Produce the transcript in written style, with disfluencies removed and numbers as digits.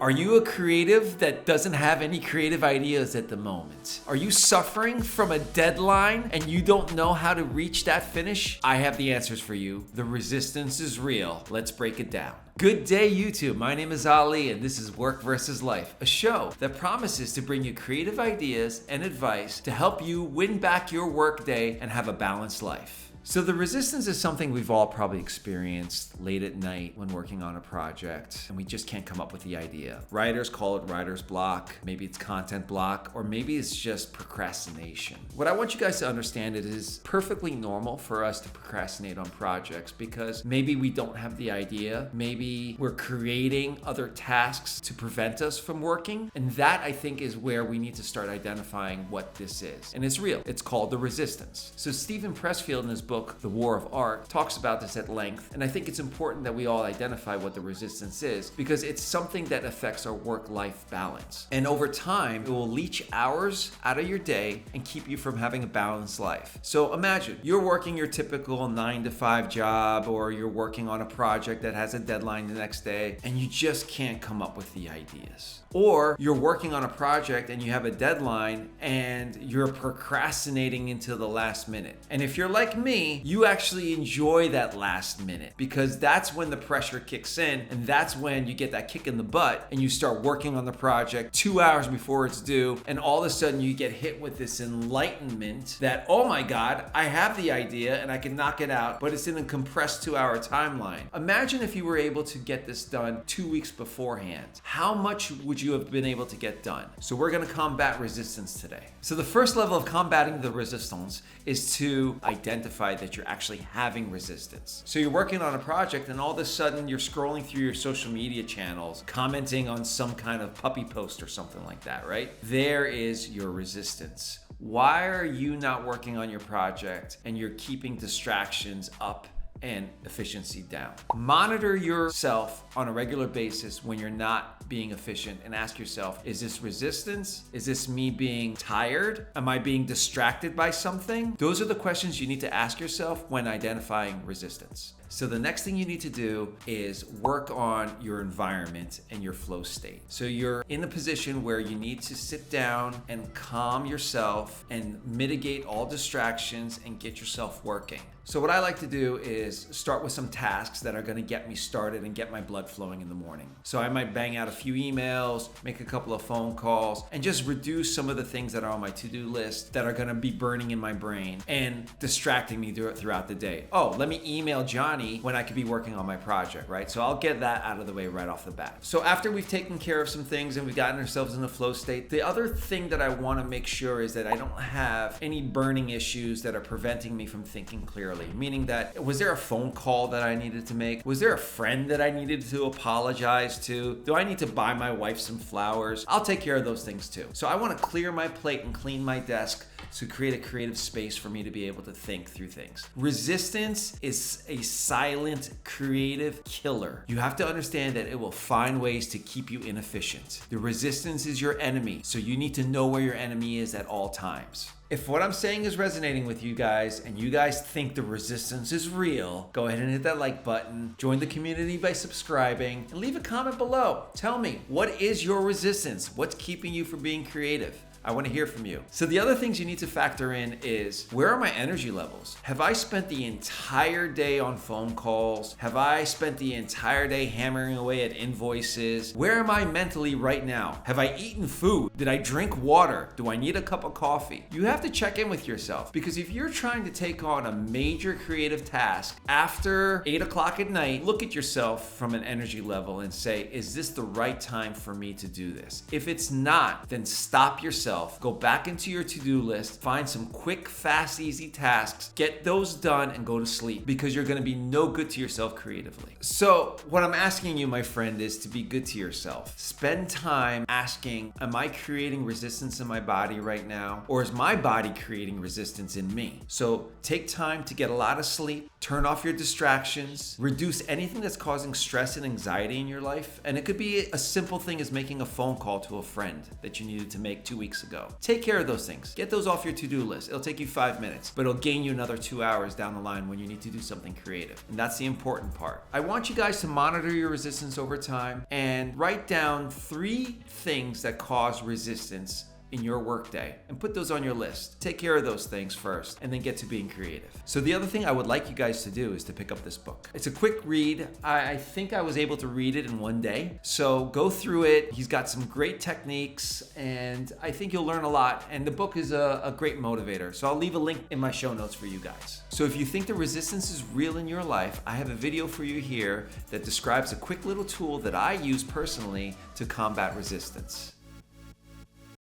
Are you a creative that doesn't have any creative ideas at the moment? Are you suffering from a deadline and you don't know how to reach that finish? I have the answers for you. The resistance is real. Let's break it down. Good day, YouTube. My name is Ali, and this is Work vs. Life, a show that promises to bring you creative ideas and advice to help you win back your workday and have a balanced life. So the resistance is something we've all probably experienced late at night when working on a project and we just can't come up with the idea. Writers call it writer's block, maybe it's content block, or maybe it's just procrastination. What I want you guys to understand is it is perfectly normal for us to procrastinate on projects because maybe we don't have the idea, maybe we're creating other tasks to prevent us from working, and that I think is where we need to start identifying what this is. And it's real. It's called the resistance. So Steven Pressfield in his book, The War of Art, talks about this at length, and I think it's important that we all identify what the resistance is because it's something that affects our work-life balance. And over time, it will leach hours out of your day and keep you from having a balanced life. So imagine you're working your typical 9-to-5 job, or you're working on a project that has a deadline the next day, and you just can't come up with the ideas. Or you're working on a project and you have a deadline and you're procrastinating until the last minute. And if you're like me, you actually enjoy that last minute because that's when the pressure kicks in, and that's when you get that kick in the butt and you start working on the project 2 hours before it's due, and all of a sudden you get hit with this enlightenment that, oh my God, I have the idea and I can knock it out, but it's in a compressed 2-hour timeline. Imagine if you were able to get this done 2 weeks beforehand. How much would you have been able to get done? So we're going to combat resistance today. So the first level of combating the resistance is to identify that you're actually having resistance. So you're working on a project and all of a sudden you're scrolling through your social media channels, commenting on some kind of puppy post or something like that, right? There is your resistance. Why are you not working on your project and you're keeping distractions up and efficiency down? Monitor yourself on a regular basis when you're not being efficient and ask yourself, is this resistance? Is this me being tired? Am I being distracted by something? Those are the questions you need to ask yourself when identifying resistance. So the next thing you need to do is work on your environment and your flow state. So you're in a position where you need to sit down and calm yourself and mitigate all distractions and get yourself working. So what I like to do is start with some tasks that are going to get me started and get my blood flowing in the morning. So I might bang out a few emails, make a couple of phone calls, and just reduce some of the things that are on my to-do list that are going to be burning in my brain and distracting me throughout the day. Oh, let me email Johnny when I could be working on my project, right? So I'll get that out of the way right off the bat. So after we've taken care of some things and we've gotten ourselves in a flow state, the other thing that I want to make sure is that I don't have any burning issues that are preventing me from thinking clearly. Meaning that, was there a phone call that I needed to make? Was there a friend that I needed to apologize to? Do I need to buy my wife some flowers? I'll take care of those things too. So I want to clear my plate and clean my desk to create a creative space for me to be able to think through things. Resistance is a silent creative killer. You have to understand that it will find ways to keep you inefficient. The resistance is your enemy, so you need to know where your enemy is at all times. If what I'm saying is resonating with you guys and you guys think the resistance is real, go ahead and hit that like button, join the community by subscribing, and leave a comment below. Tell me, what is your resistance? What's keeping you from being creative? I want to hear from you. So the other things you need to factor in is, where are my energy levels? Have I spent the entire day on phone calls? Have I spent the entire day hammering away at invoices? Where am I mentally right now? Have I eaten food? Did I drink water? Do I need a cup of coffee? You have to check in with yourself, because if you're trying to take on a major creative task after 8 o'clock at night, look at yourself from an energy level and say, is this the right time for me to do this? If it's not, then stop yourself. Go back into your to-do list, find some quick, fast, easy tasks, get those done, and go to sleep, because you're going to be no good to yourself creatively. So what I'm asking you, my friend, is to be good to yourself. Spend time asking, am I creating resistance in my body right now? Or is my body creating resistance in me? So take time to get a lot of sleep, turn off your distractions, reduce anything that's causing stress and anxiety in your life. And it could be a simple thing as making a phone call to a friend that you needed to make 2 weeks weeks ago. Take care of those things. Get those off your to-do list. It'll take you 5 minutes, but it'll gain you another 2 hours down the line when you need to do something creative. And that's the important part. I want you guys to monitor your resistance over time and write down 3 things that cause resistance in your workday and put those on your list. Take care of those things first and then get to being creative. So the other thing I would like you guys to do is to pick up this book. It's a quick read. I think I was able to read it in one day. So go through it. He's got some great techniques and I think you'll learn a lot. And the book is a great motivator. So I'll leave a link in my show notes for you guys. So if you think the resistance is real in your life, I have a video for you here that describes a quick little tool that I use personally to combat resistance.